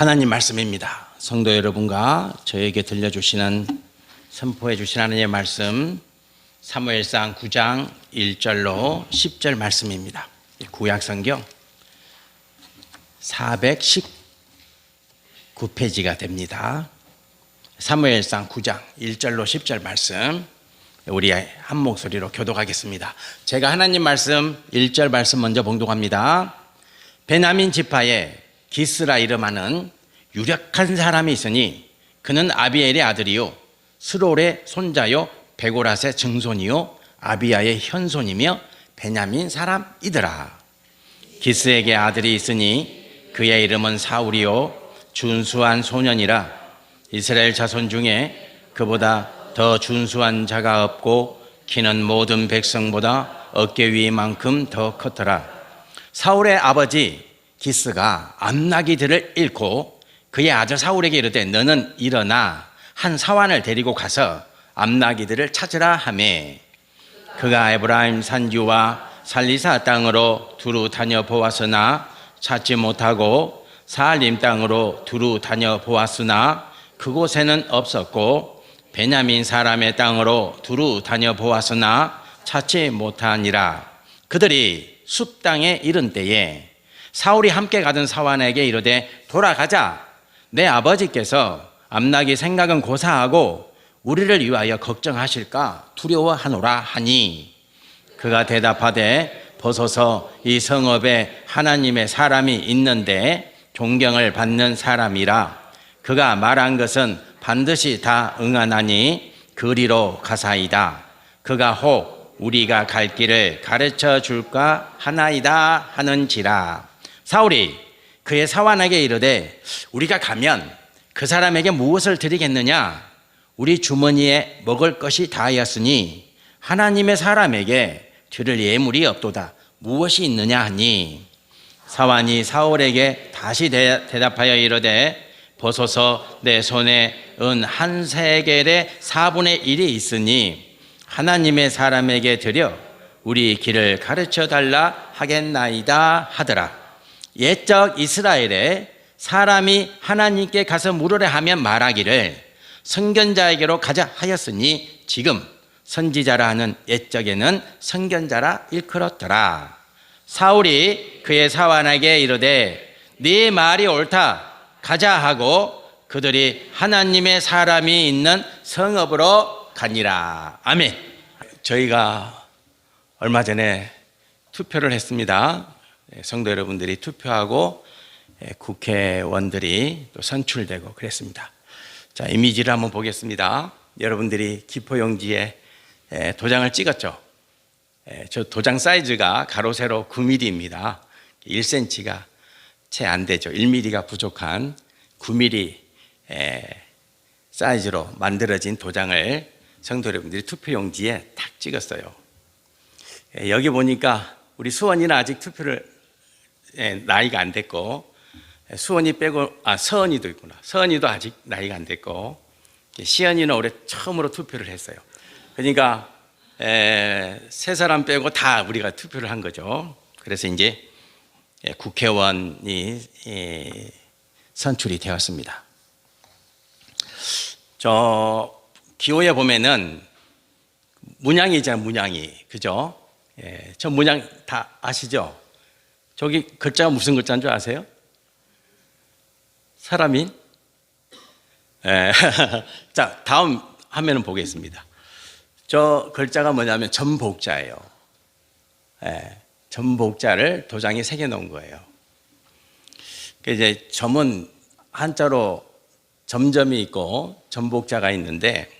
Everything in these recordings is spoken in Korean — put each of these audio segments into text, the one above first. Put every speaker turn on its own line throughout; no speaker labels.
하나님 말씀입니다. 성도 여러분과 저에게 들려주시는 선포해 주신 하나님의 말씀 사무엘상 9장 1절로 10절 말씀입니다. 구약성경 419페이지가 됩니다. 사무엘상 9장 1절로 10절 말씀 우리 한 목소리로 교독하겠습니다. 제가 하나님 말씀 1절 말씀 먼저 봉독합니다. 베냐민 지파에 기스라 이름하는 유력한 사람이 있으니 그는 아비엘의 아들이요 스롤의 손자요 베고랏의 증손이요 아비야의 현손이며 베냐민 사람이더라. 기스에게 아들이 있으니 그의 이름은 사울이요 준수한 소년이라. 이스라엘 자손 중에 그보다 더 준수한 자가 없고 키는 모든 백성보다 어깨 위만큼 더 컸더라. 사울의 아버지 기스가 암나기들을 잃고 그의 아들 사울에게 이르되 너는 일어나 한 사환을 데리고 가서 암나기들을 찾으라 하매 그가 에브라임 산지와 살리사 땅으로 두루 다녀보았으나 찾지 못하고 사알림 땅으로 두루 다녀보았으나 그곳에는 없었고 베냐민 사람의 땅으로 두루 다녀보았으나 찾지 못하니라. 그들이 숲 땅에 이른 때에 사울이 함께 가던 사환에게 이르되 돌아가자. 내 아버지께서 암나기 생각은 고사하고 우리를 위하여 걱정하실까 두려워하노라 하니 그가 대답하되 벗어서 이 성읍에 하나님의 사람이 있는데 존경을 받는 사람이라. 그가 말한 것은 반드시 다 응하나니 그리로 가사이다. 그가 혹 우리가 갈 길을 가르쳐 줄까 하나이다 하는지라. 사울이 그의 사환에게 이르되 우리가 가면 그 사람에게 무엇을 드리겠느냐? 우리 주머니에 먹을 것이 다하였으니 하나님의 사람에게 드릴 예물이 없도다. 무엇이 있느냐 하니 사환이 사울에게 다시 대답하여 이르되 벗어서 내 손에 은 한 세겔의 4분의 1이 있으니 하나님의 사람에게 드려 우리 길을 가르쳐 달라 하겠나이다 하더라. 옛적 이스라엘에 사람이 하나님께 가서 물으려 하면 말하기를 선견자에게로 가자 하였으니 지금 선지자라 하는 옛적에는 선견자라 일컬었더라. 사울이 그의 사환에게 이르되 네 말이 옳다 가자 하고 그들이 하나님의 사람이 있는 성읍으로 가니라. 아멘. 저희가 얼마 전에 투표를 했습니다. 성도 여러분들이 투표하고 국회의원들이 또 선출되고 그랬습니다. 자, 이미지를 한번 보겠습니다. 여러분들이 기포용지에 도장을 찍었죠. 저 도장 사이즈가 가로 세로 9mm입니다. 1cm가 채 안 되죠. 1mm가 부족한 9mm 사이즈로 만들어진 도장을 성도 여러분들이 투표용지에 탁 찍었어요. 여기 보니까 우리 수원이는 아직 투표를 나이가 안 됐고 수원이 빼고 서은이도 있구나. 서은이도 아직 나이가 안 됐고 시연이는 올해 처음으로 투표를 했어요. 그러니까 세 사람 빼고 다 우리가 투표를 한 거죠. 그래서 이제 국회의원이 선출이 되었습니다. 저 기호에 보면은 문양이 있잖아요. 문양이 그죠? 저 문양 다 아시죠? 저기 글자가 무슨 글자인 줄 아세요? 사람인? 자, 다음 화면을 보겠습니다. 저 글자가 뭐냐면 전복자예요. 전복자를 도장에 새겨 놓은 거예요. 이제 점은 한자로 점점이 있고 전복자가 있는데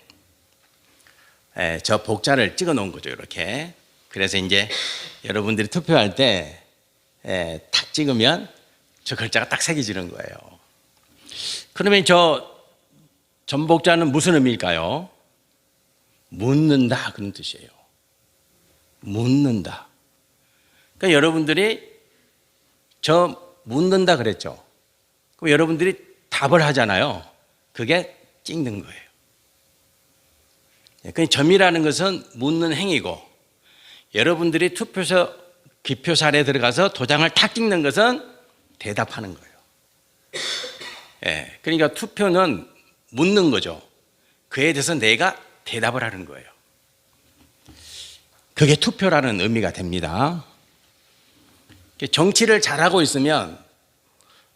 저 복자를 찍어 놓은 거죠. 이렇게. 그래서 이제 여러분들이 투표할 때 탁 찍으면 저 글자가 딱 새겨지는 거예요. 그러면 저 전복자는 무슨 의미일까요? 묻는다 그런 뜻이에요. 묻는다. 그러니까 여러분들이 저 묻는다 그랬죠. 그럼 여러분들이 답을 하잖아요. 그게 찍는 거예요. 그러니까 점이라는 것은 묻는 행위고 여러분들이 투표소 기표살에 들어가서 도장을 탁 찍는 것은 대답하는 거예요. 그러니까 투표는 묻는 거죠. 그에 대해서 내가 대답을 하는 거예요. 그게 투표라는 의미가 됩니다. 정치를 잘하고 있으면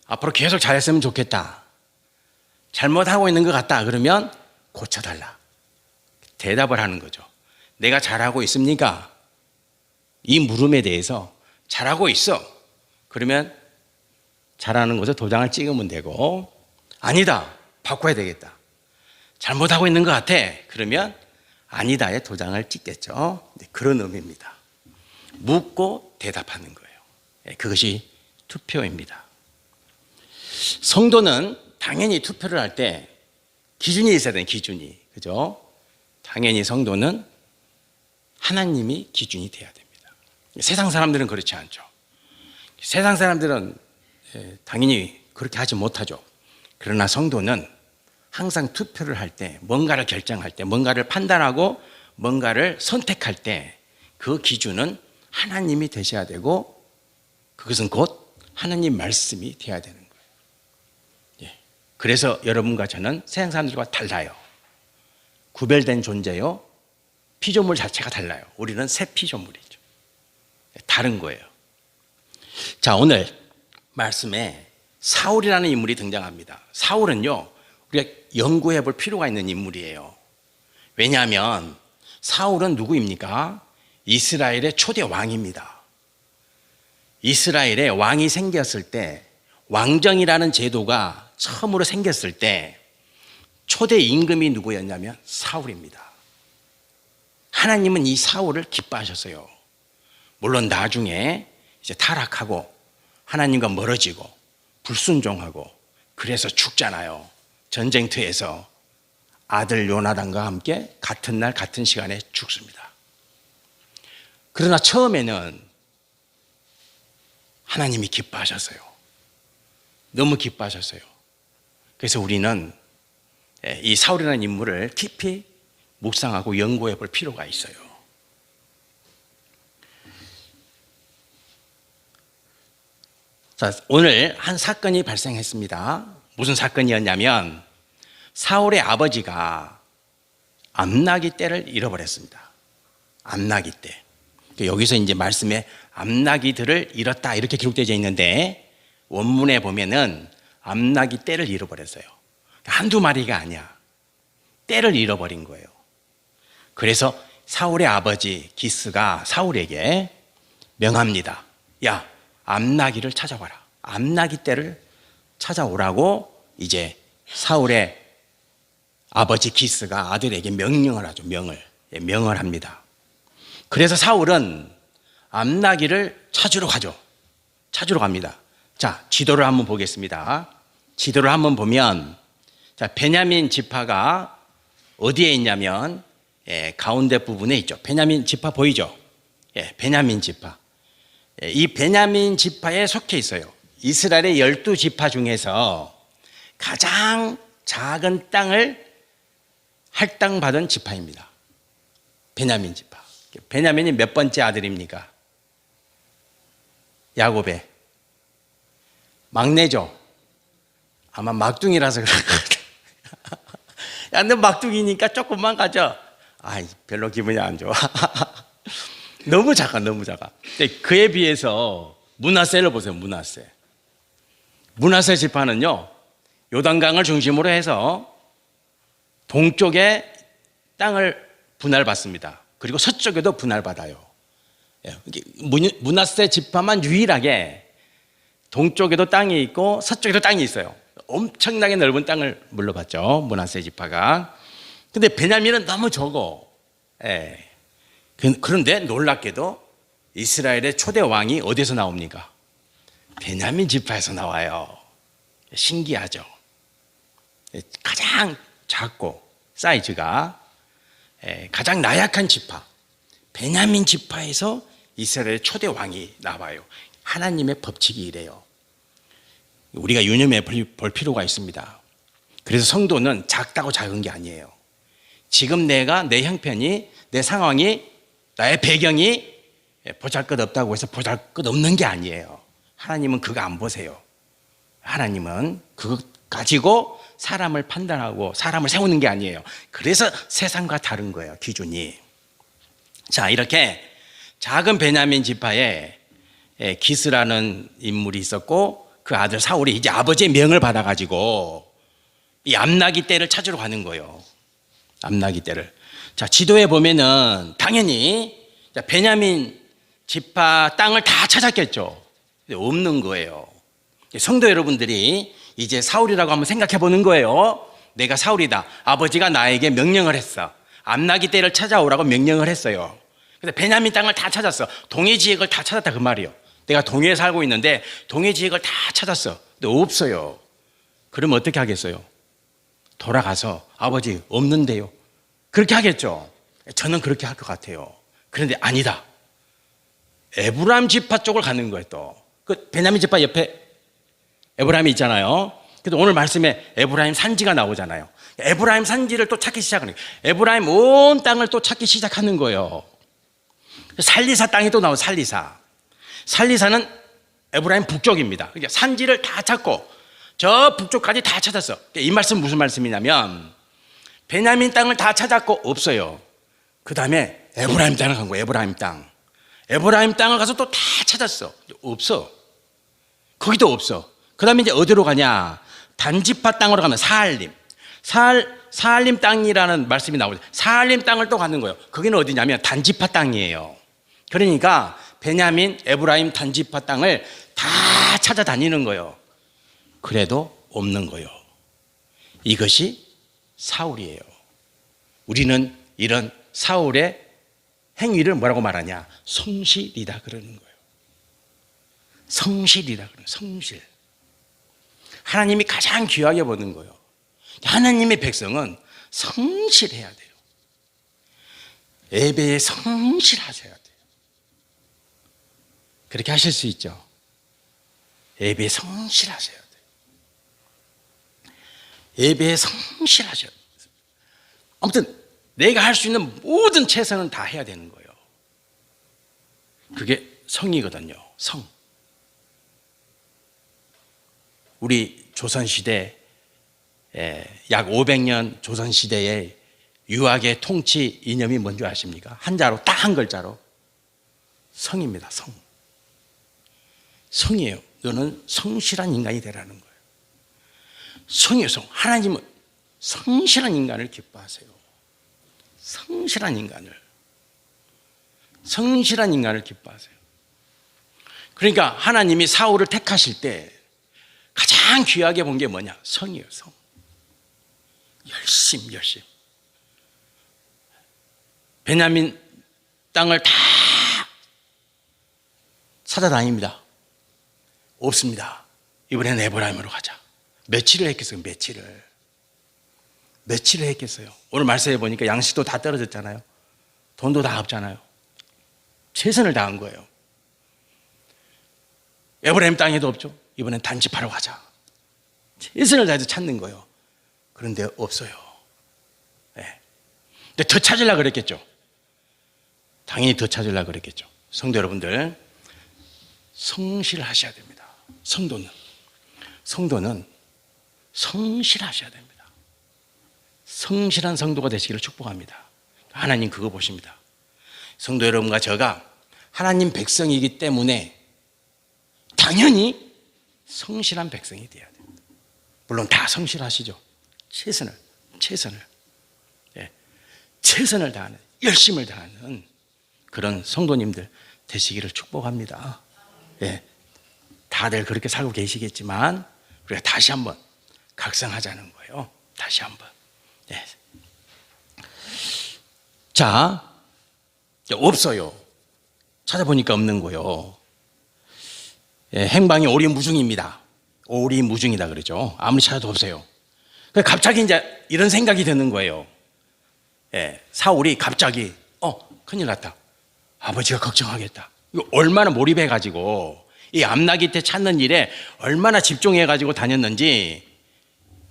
앞으로 계속 잘했으면 좋겠다. 잘못하고 있는 것 같다. 그러면 고쳐달라. 대답을 하는 거죠. 내가 잘하고 있습니까? 이 물음에 대해서 잘하고 있어. 그러면 잘하는 곳에 도장을 찍으면 되고, 아니다. 바꿔야 되겠다. 잘못하고 있는 것 같아. 그러면 아니다에 도장을 찍겠죠. 그런 의미입니다. 묻고 대답하는 거예요. 그것이 투표입니다. 성도는 당연히 투표를 할 때 기준이 있어야 돼요. 기준이. 그죠? 당연히 성도는 하나님이 기준이 돼야 됩니다. 세상 사람들은 그렇지 않죠. 세상 사람들은 당연히 그렇게 하지 못하죠. 그러나 성도는 항상 투표를 할 때, 뭔가를 결정할 때, 뭔가를 판단하고 뭔가를 선택할 때 그 기준은 하나님이 되셔야 되고, 그것은 곧 하나님 말씀이 되어야 되는 거예요. 그래서 여러분과 저는 세상 사람들과 달라요. 구별된 존재요. 피조물 자체가 달라요. 우리는 새 피조물이죠. 다른 거예요. 자, 오늘 말씀에 사울이라는 인물이 등장합니다. 사울은요, 우리가 연구해 볼 필요가 있는 인물이에요. 왜냐하면 사울은 누구입니까? 이스라엘의 초대 왕입니다. 이스라엘에 왕이 생겼을 때, 왕정이라는 제도가 처음으로 생겼을 때 초대 임금이 누구였냐면 사울입니다. 하나님은 이 사울을 기뻐하셨어요. 물론 나중에 이제 타락하고 하나님과 멀어지고 불순종하고 그래서 죽잖아요. 전쟁터에서 아들 요나단과 함께 같은 날 같은 시간에 죽습니다. 그러나 처음에는 하나님이 기뻐하셨어요. 너무 기뻐하셨어요. 그래서 우리는 이 사울이라는 인물을 깊이 묵상하고 연구해 볼 필요가 있어요. 자, 오늘 한 사건이 발생했습니다. 무슨 사건이었냐면 사울의 아버지가 암나기 떼를 잃어버렸습니다. 암나기 떼. 여기서 이제 말씀에 암나기들을 잃었다 이렇게 기록되어 있는데 원문에 보면은 암나기 떼를 잃어버렸어요. 한두 마리가 아니야. 떼를 잃어버린 거예요. 그래서 사울의 아버지 기스가 사울에게 명합니다. 야, 암나기를 찾아와라. 암나기 떼를 찾아오라고 이제 사울의 아버지 기스가 아들에게 명령을 하죠. 명을 합니다. 그래서 사울은 암나기를 찾으러 가죠. 찾으러 갑니다. 자, 지도를 한번 보겠습니다. 지도를 한번 보면, 자, 베냐민 지파가 어디에 있냐면, 가운데 부분에 있죠. 베냐민 지파 보이죠? 베냐민 지파. 이 베냐민 지파에 속해 있어요. 이스라엘의 12지파 중에서 가장 작은 땅을 할당받은 지파입니다. 베냐민 지파. 베냐민이 몇 번째 아들입니까? 야곱의 막내죠. 아마 막둥이라서 그럴 것 같아. 야, 너 막둥이니까 조금만 가져. 별로 기분이 안 좋아. 너무 작아, 너무 작아. 근데 그에 비해서 므낫세를 보세요, 므낫세. 므낫세 지파는요, 요단강을 중심으로 해서 동쪽에 땅을 분할받습니다. 그리고 서쪽에도 분할받아요. 므낫세 지파만 유일하게 동쪽에도 땅이 있고 서쪽에도 땅이 있어요. 엄청나게 넓은 땅을 물러받죠, 므낫세 지파가. 근데 베냐민은 너무 적어. 그런데 놀랍게도 이스라엘의 초대 왕이 어디서 나옵니까? 베냐민 지파에서 나와요. 신기하죠. 가장 작고 사이즈가 가장 나약한 지파, 베냐민 지파에서 이스라엘의 초대 왕이 나와요. 하나님의 법칙이 이래요. 우리가 유념해 볼 필요가 있습니다. 그래서 성도는 작다고 작은 게 아니에요. 지금 내 형편이, 내 상황이, 나의 배경이 보잘것없다고 해서 보잘것없는 게 아니에요. 하나님은 그거 안 보세요. 하나님은 가지고 사람을 판단하고 사람을 세우는 게 아니에요. 그래서 세상과 다른 거예요, 기준이. 자, 이렇게 작은 베냐민 지파에 기스라는 인물이 있었고 그 아들 사울이 이제 아버지의 명을 받아가지고 이 암나기 떼를 찾으러 가는 거예요. 암나기 떼를. 자, 지도에 보면은 당연히 베냐민 지파 땅을 다 찾았겠죠. 근데 없는 거예요. 성도 여러분들이 이제 사울이라고 한번 생각해 보는 거예요. 내가 사울이다. 아버지가 나에게 명령을 했어. 암나기 떼를 찾아오라고 명령을 했어요. 근데 베냐민 땅을 다 찾았어. 동해 지역을 다 찾았다 그 말이에요. 내가 동해에 살고 있는데 동해 지역을 다 찾았어. 근데 없어요. 그러면 어떻게 하겠어요? 돌아가서 아버지 없는데요. 그렇게 하겠죠. 저는 그렇게 할 것 같아요. 그런데 아니다. 에브라임 지파 쪽을 가는 거예요. 또 그 베냐민 지파 옆에 에브라임이 있잖아요. 그래서 오늘 말씀에 에브라임 산지가 나오잖아요. 에브라임 산지를 또 찾기 시작하는 거예요. 에브라임 온 땅을 또 찾기 시작하는 거예요. 살리사 땅이 또 나와요. 살리사는 에브라임 북쪽입니다. 그러니까 산지를 다 찾고 저 북쪽까지 다 찾았어. 이 말씀 무슨 말씀이냐면 베냐민 땅을 다 찾았고 없어요. 그 다음에 에브라임 땅을 간 거예요. 에브라임 땅. 에브라임 땅을 가서 또 다 찾았어. 없어. 거기도 없어. 그 다음에 이제 어디로 가냐? 단지파 땅으로 가면 사알림 땅이라는 말씀이 나오죠. 사알림 땅을 또 가는 거예요. 거기는 어디냐면 단지파 땅이에요. 그러니까 베냐민, 에브라임 단지파 땅을 다 찾아다니는 거예요. 그래도 없는 거예요. 이것이 사울이에요. 우리는 이런 사울의 행위를 뭐라고 말하냐? 성실이다 그러는 거예요. 성실이다 그러는 거예요. 성실. 하나님이 가장 귀하게 보는 거예요. 하나님의 백성은 성실해야 돼요. 예배에 성실하셔야 돼요. 그렇게 하실 수 있죠. 예배에 성실하셔야 돼요. 예배에 성실하셔야 돼요. 아무튼 내가 할 수 있는 모든 최선은 다 해야 되는 거예요. 그게 성이거든요. 성. 우리 조선시대 약 500년 조선시대의 유학의 통치 이념이 뭔지 아십니까? 한자로 딱 한 글자로 성입니다. 성. 성이에요. 너는 성실한 인간이 되라는 거예요. 성이에요. 성. 하나님은 성실한 인간을 기뻐하세요. 성실한 인간을 기뻐하세요. 그러니까 하나님이 사울을 택하실 때 가장 귀하게 본 게 뭐냐? 성이에요. 성. 열심. 베냐민 땅을 다 찾아다닙니다. 없습니다. 이번에는 에브라임으로 가자. 며칠을 했겠어요? 며칠을 했겠어요? 오늘 말씀해 보니까 양식도 다 떨어졌잖아요. 돈도 다 없잖아요. 최선을 다한 거예요. 에브라임 땅에도 없죠. 이번엔 단지파로 가자. 최선을 다해서 찾는 거예요. 그런데 없어요. 네. 근데 더 찾으려고 그랬겠죠. 당연히 더 찾으려고 그랬겠죠. 성도 여러분들, 성실하셔야 됩니다. 성도는 성실하셔야 됩니다. 성실한 성도가 되시기를 축복합니다. 하나님 그거 보십니다. 성도 여러분과 저가 하나님 백성이기 때문에 당연히 성실한 백성이 되어야 됩니다. 물론 다 성실하시죠. 최선을 다하는, 열심을 다하는 그런 성도님들 되시기를 축복합니다. 다들 그렇게 살고 계시겠지만 우리가 다시 한번 각성하자는 거예요. 다시 한번. 자, 없어요. 찾아보니까 없는 거예요. 행방이 오리무중입니다. 오리무중이다 그러죠. 아무리 찾아도 없어요. 갑자기 이제 이런 생각이 드는 거예요. 사울이 갑자기 큰일 났다. 아버지가 걱정하겠다. 이거 얼마나 몰입해가지고 이 암나기 때 찾는 일에 얼마나 집중해가지고 다녔는지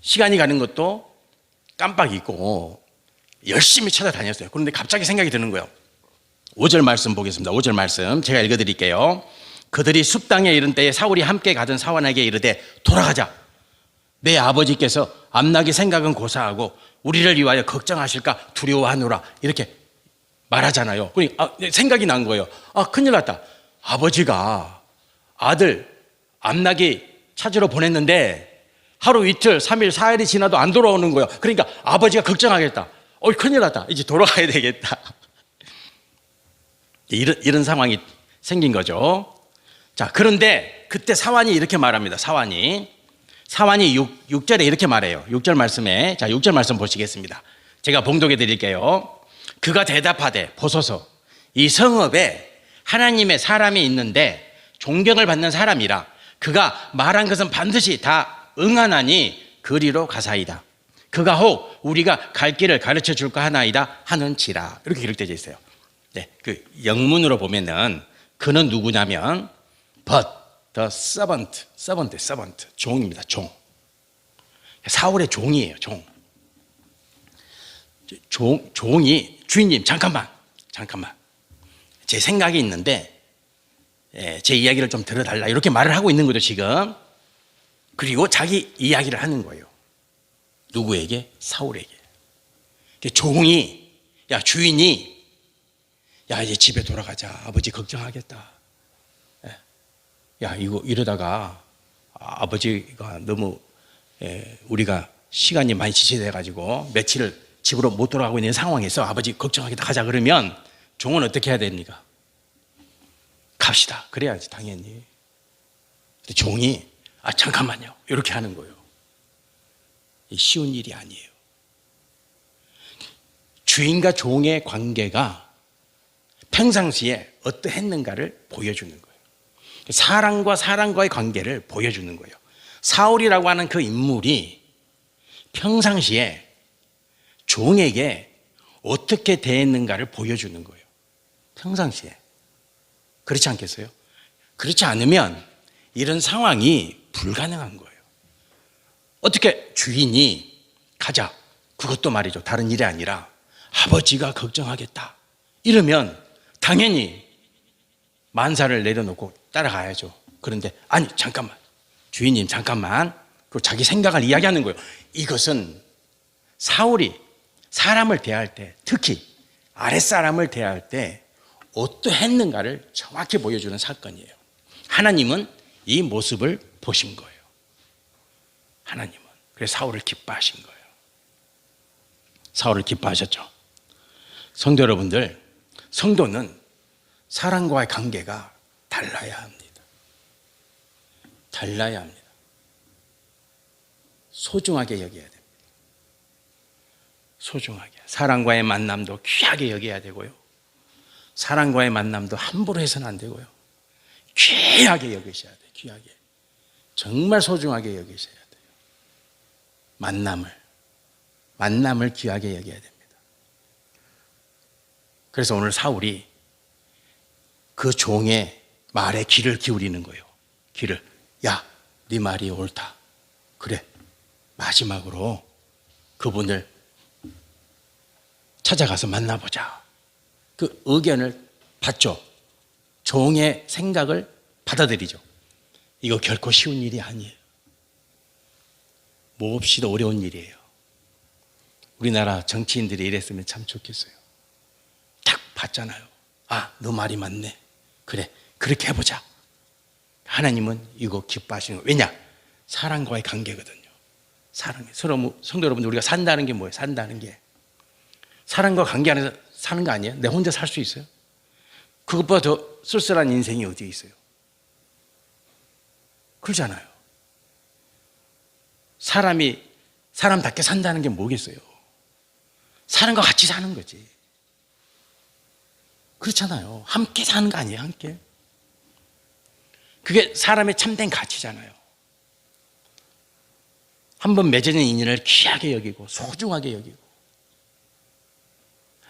시간이 가는 것도 깜빡 잊고 열심히 찾아다녔어요. 그런데 갑자기 생각이 드는 거예요. 5절 말씀 보겠습니다. 5절 말씀 제가 읽어드릴게요. 그들이 숲 땅에 이른 때에 사울이 함께 가던 사원에게 이르되 돌아가자. 내 아버지께서 암나기 생각은 고사하고 우리를 위하여 걱정하실까 두려워하노라 이렇게 말하잖아요. 그러니까 생각이 난 거예요. 큰일 났다. 아버지가 아들 암나기 찾으러 보냈는데 하루 이틀 3일 4일이 지나도 안 돌아오는 거예요. 그러니까 아버지가 걱정하겠다. 큰일 났다. 이제 돌아가야 되겠다. 이런 상황이 생긴 거죠. 자, 그런데 그때 사환이 이렇게 말합니다. 사환이 6절에 이렇게 말해요. 6절 말씀에, 자, 6절 말씀 보시겠습니다. 제가 봉독해 드릴게요. 그가 대답하되 보소서, 이 성읍에 하나님의 사람이 있는데 존경을 받는 사람이라 그가 말한 것은 반드시 다 응하나니 그리로 가사이다. 그가 혹 우리가 갈 길을 가르쳐 줄까 하나이다 하는지라. 이렇게 기록되어 있어요. 네, 그 영문으로 보면은 그는 누구냐면 but the servant, 종입니다. 종. 사울의 종이에요. 종이 주인님 잠깐만 제 생각이 있는데 제 이야기를 좀 들어달라 이렇게 말을 하고 있는 거죠 지금. 그리고 자기 이야기를 하는 거예요. 누구에게? 사울에게. 종이, 야 주인이, 야 이제 집에 돌아가자. 아버지 걱정하겠다. 야 이거 이러다가 아버지가 너무 우리가 시간이 많이 지체돼 가지고 며칠을 집으로 못 돌아가고 있는 상황에서 아버지 걱정하겠다 가자 그러면 종은 어떻게 해야 됩니까? 갑시다. 그래야지 당연히. 근데 종이 잠깐만요. 이렇게 하는 거예요. 쉬운 일이 아니에요. 주인과 종의 관계가 평상시에 어떠했는가를 보여주는 거예요. 사람과 사람과의 관계를 보여주는 거예요. 사울이라고 하는 그 인물이 평상시에 종에게 어떻게 대했는가를 보여주는 거예요. 평상시에. 그렇지 않겠어요? 그렇지 않으면 이런 상황이 불가능한 거예요. 어떻게 주인이 가자. 그것도 말이죠. 다른 일이 아니라 아버지가 걱정하겠다. 이러면 당연히 만사를 내려놓고 따라가야죠. 그런데 아니 잠깐만. 주인님 잠깐만. 그리고 자기 생각을 이야기하는 거예요. 이것은 사울이 사람을 대할 때 특히 아랫사람을 대할 때 어떠했는가를 정확히 보여주는 사건이에요. 하나님은 이 모습을 보신 거예요. 하나님은. 그래서 사울을 기뻐하신 거예요. 사울을 기뻐하셨죠. 성도 여러분들, 성도는 사람과의 관계가 달라야 합니다. 달라야 합니다. 소중하게 여겨야 됩니다. 소중하게. 사람과의 만남도 귀하게 여겨야 되고요. 사람과의 만남도 함부로 해서는 안 되고요. 귀하게 여기셔야 돼요. 귀하게. 정말 소중하게 여기셔야 돼요. 만남을 귀하게 여겨야 됩니다. 그래서 오늘 사울이 그 종의 말에 귀를 기울이는 거예요. 귀를. 야, 네 말이 옳다. 그래. 마지막으로 그분을 찾아가서 만나보자. 그 의견을 받죠. 종의 생각을 받아들이죠. 이거 결코 쉬운 일이 아니에요. 몹시도 어려운 일이에요. 우리나라 정치인들이 이랬으면 참 좋겠어요. 딱 봤잖아요. 너 말이 맞네. 그래, 그렇게 해보자. 하나님은 이거 기뻐하시는 거예요. 왜냐? 사랑과의 관계거든요. 사랑이. 서로 성도 여러분, 우리가 산다는 게 뭐예요? 산다는 게 사랑과 관계 안에서 사는 거 아니에요? 내 혼자 살 수 있어요? 그것보다 더 쓸쓸한 인생이 어디에 있어요? 그러잖아요. 사람이 사람답게 산다는 게 뭐겠어요? 사람과 같이 사는 거지. 그렇잖아요. 함께 사는 거 아니에요? 함께. 그게 사람의 참된 가치잖아요. 한번 맺어진 인연을 귀하게 여기고 소중하게 여기고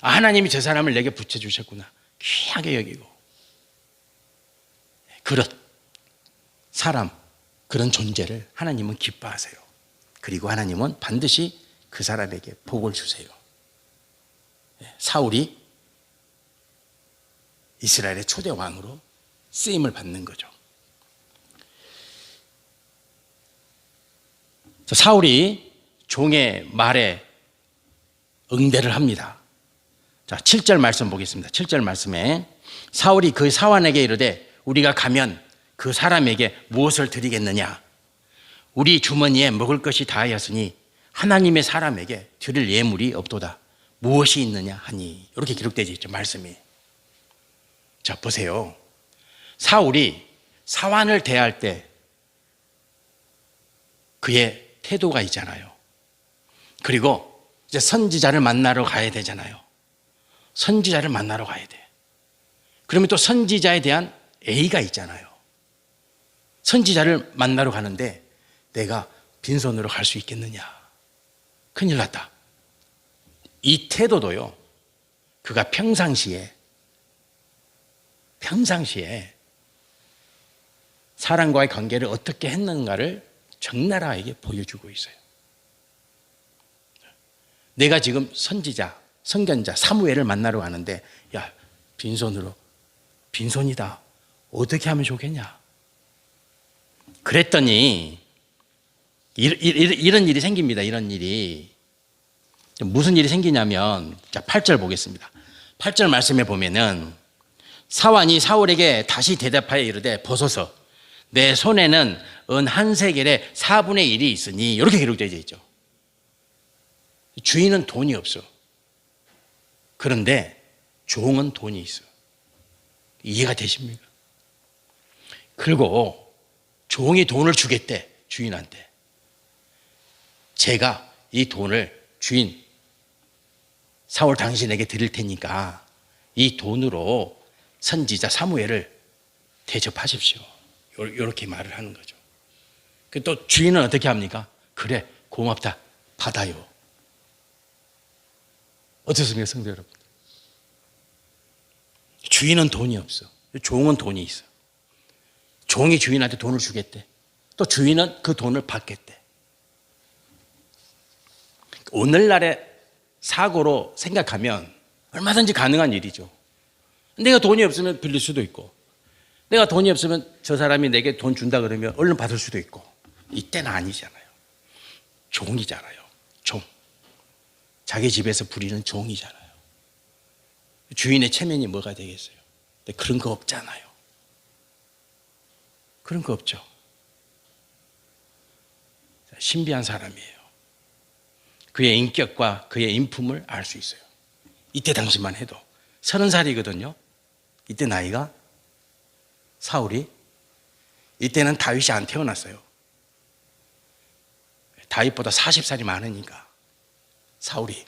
하나님이 저 사람을 내게 붙여주셨구나. 귀하게 여기고 그런 사람, 그런 존재를 하나님은 기뻐하세요. 그리고 하나님은 반드시 그 사람에게 복을 주세요. 사울이 이스라엘의 초대 왕으로 쓰임을 받는 거죠. 사울이 종의 말에 응대를 합니다. 자, 7절 말씀 보겠습니다. 7절 말씀에 사울이 그 사환에게 이르되 우리가 가면 그 사람에게 무엇을 드리겠느냐? 우리 주머니에 먹을 것이 다하였으니 하나님의 사람에게 드릴 예물이 없도다. 무엇이 있느냐 하니, 이렇게 기록되어 있죠, 말씀이. 자, 보세요. 사울이 사환을 대할 때 그의 태도가 있잖아요. 그리고 이제 선지자를 만나러 가야 되잖아요. 선지자를 만나러 가야 돼. 그러면 또 선지자에 대한 A가 있잖아요. 선지자를 만나러 가는데 내가 빈손으로 갈 수 있겠느냐? 큰일 났다. 이 태도도요, 그가 평상시에 사람과의 관계를 어떻게 했는가를 적나라하게 보여주고 있어요. 내가 지금 선지자, 선견자 사무엘을 만나러 가는데, 야, 빈손이다. 어떻게 하면 좋겠냐? 그랬더니 이런 일이 생깁니다. 이런 일이. 무슨 일이 생기냐면, 자, 8절 보겠습니다. 8절 말씀에 보면은 사환이 사울에게 다시 대답하여 이르되 벗어서 내 손에는 은 한 세겔의 4분의 1이 있으니, 이렇게 기록되어 있죠. 주인은 돈이 없어. 그런데 종은 돈이 있어. 이해가 되십니까? 그리고 종이 돈을 주겠대, 주인한테. 제가 이 돈을 주인 사울 당신에게 드릴 테니까 이 돈으로 선지자 사무엘을 대접하십시오. 이렇게 말을 하는 거죠. 또 주인은 어떻게 합니까? 그래, 고맙다, 받아요. 어떻습니까, 성도 여러분? 주인은 돈이 없어. 종은 돈이 있어. 종이 주인한테 돈을 주겠대. 또 주인은 그 돈을 받겠대. 오늘날의 사고로 생각하면 얼마든지 가능한 일이죠. 내가 돈이 없으면 빌릴 수도 있고, 내가 돈이 없으면 저 사람이 내게 돈 준다 그러면 얼른 받을 수도 있고. 이때는 아니잖아요. 종이잖아요. 종. 자기 집에서 부리는 종이잖아요. 주인의 체면이 뭐가 되겠어요? 근데 그런 거 없잖아요. 그런 거 없죠. 신비한 사람이에요. 그의 인격과 그의 인품을 알 수 있어요. 이때 당시만 해도 30살이거든요. 이때 나이가 사울이, 이때는 다윗이 안 태어났어요. 다윗보다 40살이 많으니까 사울이.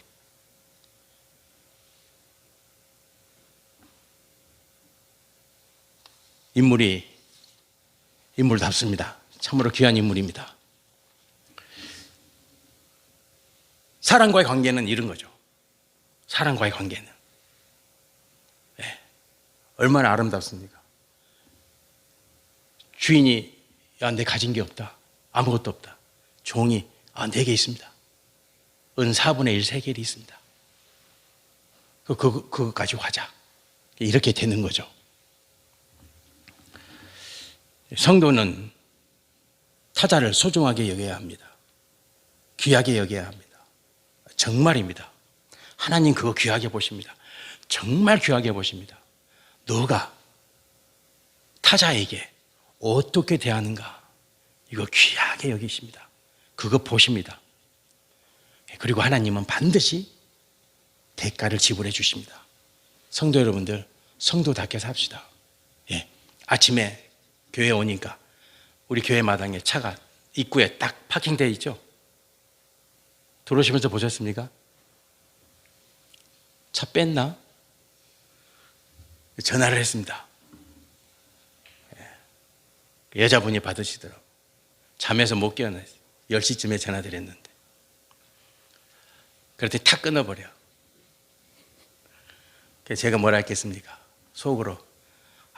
인물답습니다. 참으로 귀한 인물입니다. 사람과의 관계는 이런 거죠. 사람과의 관계는. 네. 얼마나 아름답습니까? 주인이, 야, 내 가진 게 없다. 아무것도 없다. 종이, 내게 있습니다. 은 4분의 1 세겔이 있습니다. 그거 가지고 가자. 이렇게 되는 거죠. 성도는 타자를 소중하게 여겨야 합니다. 귀하게 여겨야 합니다. 정말입니다. 하나님 그거 귀하게 보십니다. 정말 귀하게 보십니다. 너가 타자에게 어떻게 대하는가, 이거 귀하게 여기십니다. 그거 보십니다. 그리고 하나님은 반드시 대가를 지불해 주십니다. 성도 여러분들, 성도답게 삽시다. 예. 아침에 교회 오니까 우리 교회 마당에 차가 입구에 딱 파킹되어 있죠? 들어오시면서 보셨습니까? 차 뺐나? 전화를 했습니다. 여자분이 받으시더라고요. 잠에서 못 깨어났어요. 10시쯤에 전화드렸는데. 그랬더니 탁 끊어버려. 그래서 제가 뭐라 했겠습니까? 속으로,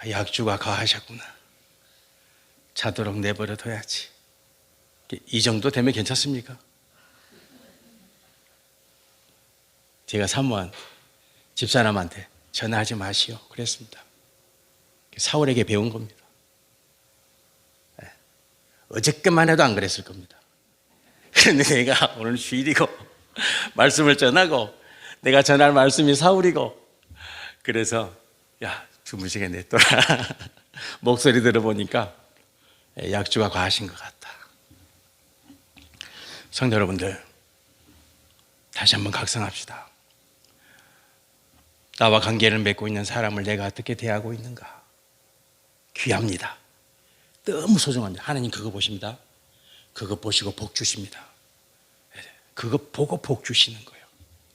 약주가 가하셨구나. 자도록 내버려 둬야지. 이 정도 되면 괜찮습니까? 제가 사모한 집사람한테 전화하지 마시오 그랬습니다. 사울에게 배운 겁니다. 어저께만 해도 안 그랬을 겁니다. 그런데 내가 오늘 주일이고 말씀을 전하고 내가 전할 말씀이 사울이고 그래서 야 주무시게 냈더라. 목소리 들어보니까 약주가 과하신 것 같다. 성도 여러분들 다시 한번 각성합시다. 나와 관계를 맺고 있는 사람을 내가 어떻게 대하고 있는가? 귀합니다. 너무 소중합니다. 하나님 그거 보십니다. 그거 보시고 복 주십니다. 그거 보고 복 주시는 거예요.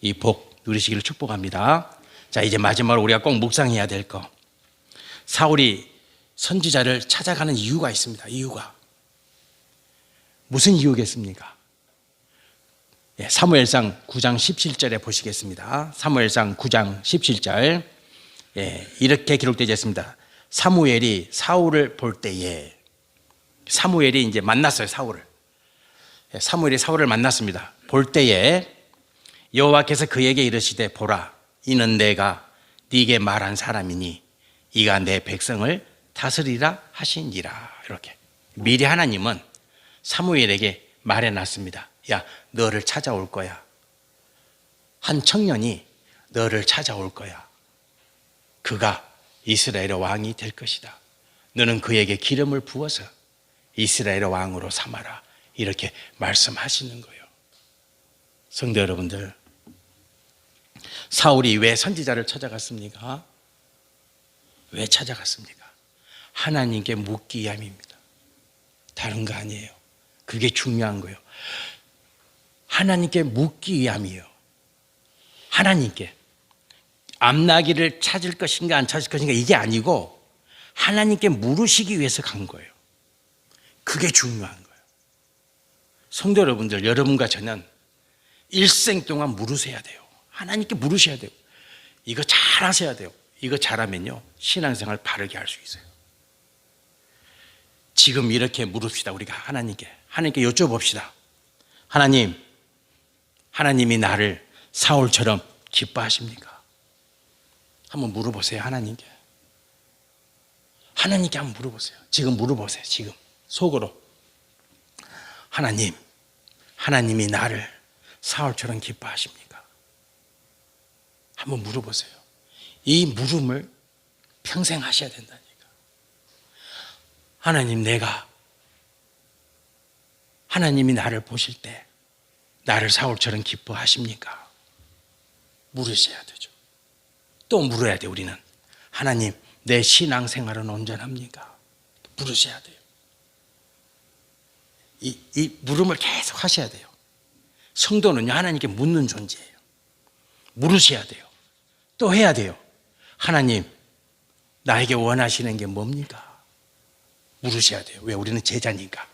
이 복 누리시기를 축복합니다. 자, 이제 마지막으로 우리가 꼭 묵상해야 될 거. 사울이 선지자를 찾아가는 이유가 있습니다. 이유가 무슨 이유겠습니까? 사무엘상 9장 17절에 보시겠습니다. 사무엘상 9장 17절 이렇게 기록되어 있습니다. 사무엘이 사울을 볼 때에 사무엘이 이제 만났어요. 사무엘이 사울을 만났습니다. 볼 때에 여호와께서 그에게 이르시되 보라 이는 내가 네게 말한 사람이니 이가 내 백성을 다스리라 하시니라. 이렇게 미리 하나님은 사무엘에게 말해놨습니다. 야 너를 찾아올 거야. 한 청년이 너를 찾아올 거야. 그가 이스라엘의 왕이 될 것이다. 너는 그에게 기름을 부어서 이스라엘의 왕으로 삼아라. 이렇게 말씀하시는 거예요. 성도 여러분들, 사울이 왜 선지자를 찾아갔습니까? 왜 찾아갔습니까? 하나님께 묻기 위함입니다. 다른 거 아니에요. 그게 중요한 거예요. 하나님께 묻기 위함이에요. 하나님께 암나기를 찾을 것인가 안 찾을 것인가 이게 아니고 하나님께 물으시기 위해서 간 거예요. 그게 중요한 거예요. 성도 여러분들, 여러분과 저는 일생 동안 물으셔야 돼요. 하나님께 물으셔야 돼요. 이거 잘 하셔야 돼요. 이거 잘하면요 신앙생활 바르게 할 수 있어요. 지금 이렇게 물읍시다. 우리가 하나님께 여쭤봅시다. 하나님이 나를 사울처럼 기뻐하십니까? 한번 물어보세요. 하나님께 한번 물어보세요. 지금 물어보세요. 지금 속으로 하나님이 나를 사울처럼 기뻐하십니까? 한번 물어보세요. 이 물음을 평생 하셔야 된다니까. 하나님이 나를 보실 때 나를 사울처럼 기뻐하십니까? 물으셔야 되죠. 또 물어야 돼요. 우리는 하나님 내 신앙생활은 온전합니까? 물으셔야 돼요. 이 물음을 계속 하셔야 돼요. 성도는요 하나님께 묻는 존재예요. 물으셔야 돼요. 또 해야 돼요. 하나님 나에게 원하시는 게 뭡니까? 물으셔야 돼요. 왜? 우리는 제자니까.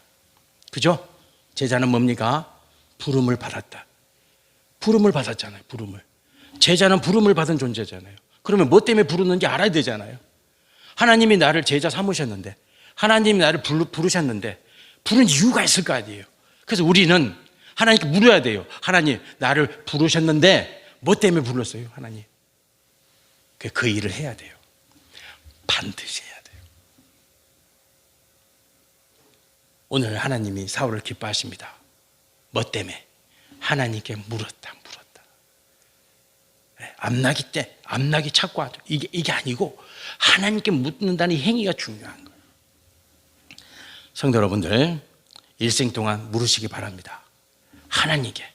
그죠? 제자는 뭡니까? 부름을 받았다. 부름을 받았잖아요. 제자는 부름을 받은 존재잖아요. 그러면 뭐 때문에 부르는지 알아야 되잖아요. 하나님이 나를 제자 삼으셨는데, 하나님이 나를 부르셨는데 부른 이유가 있을 거 아니에요. 그래서 우리는 하나님께 물어야 돼요. 하나님 나를 부르셨는데 뭐 때문에 불렀어요? 하나님 그 일을 해야 돼요. 반드시 해야 돼요. 오늘 하나님이 사울을 기뻐하십니다. 뭐 때문에? 하나님께 물었다. 암나기 찾고 하죠. 이게 아니고 하나님께 묻는다는 행위가 중요한 거예요. 성도 여러분들, 일생 동안 물으시기 바랍니다. 하나님께.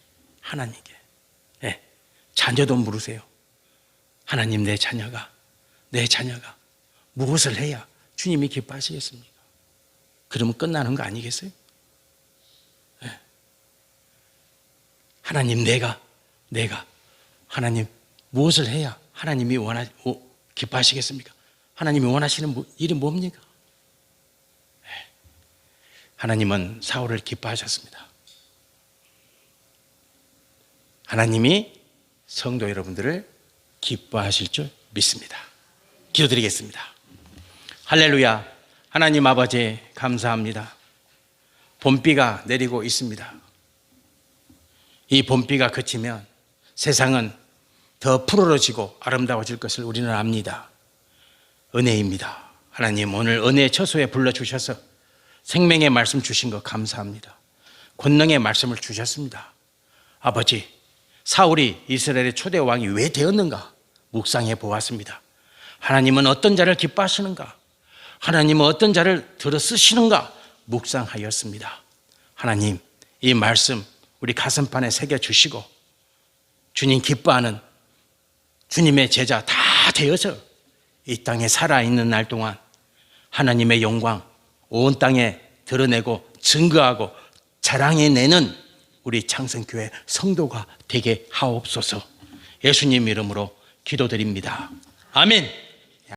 자녀도 물으세요. 하나님 내 자녀가 무엇을 해야 주님이 기뻐하시겠습니까? 그러면 끝나는 거 아니겠어요? 하나님 내가 하나님 무엇을 해야 하나님이 기뻐하시겠습니까? 하나님이 원하시는 일이 뭡니까? 하나님은 사울을 기뻐하셨습니다. 하나님이 성도 여러분들을 기뻐하실 줄 믿습니다. 기도드리겠습니다. 할렐루야. 하나님 아버지 감사합니다. 봄비가 내리고 있습니다. 이 봄비가 그치면 세상은 더 푸르러지고 아름다워질 것을 우리는 압니다. 은혜입니다. 하나님 오늘 은혜의 처소에 불러주셔서 생명의 말씀 주신 것 감사합니다. 권능의 말씀을 주셨습니다. 아버지, 사울이 이스라엘의 초대 왕이 왜 되었는가 묵상해 보았습니다. 하나님은 어떤 자를 기뻐하시는가? 하나님은 어떤 자를 들어 쓰시는가? 묵상하였습니다. 하나님, 이 말씀 우리 가슴판에 새겨주시고 주님 기뻐하는 주님의 제자 다 되어서 이 땅에 살아있는 날 동안 하나님의 영광 온 땅에 드러내고 증거하고 자랑해내는 우리 창성교회 성도가 되게 하옵소서. 예수님 이름으로 기도드립니다. 아멘.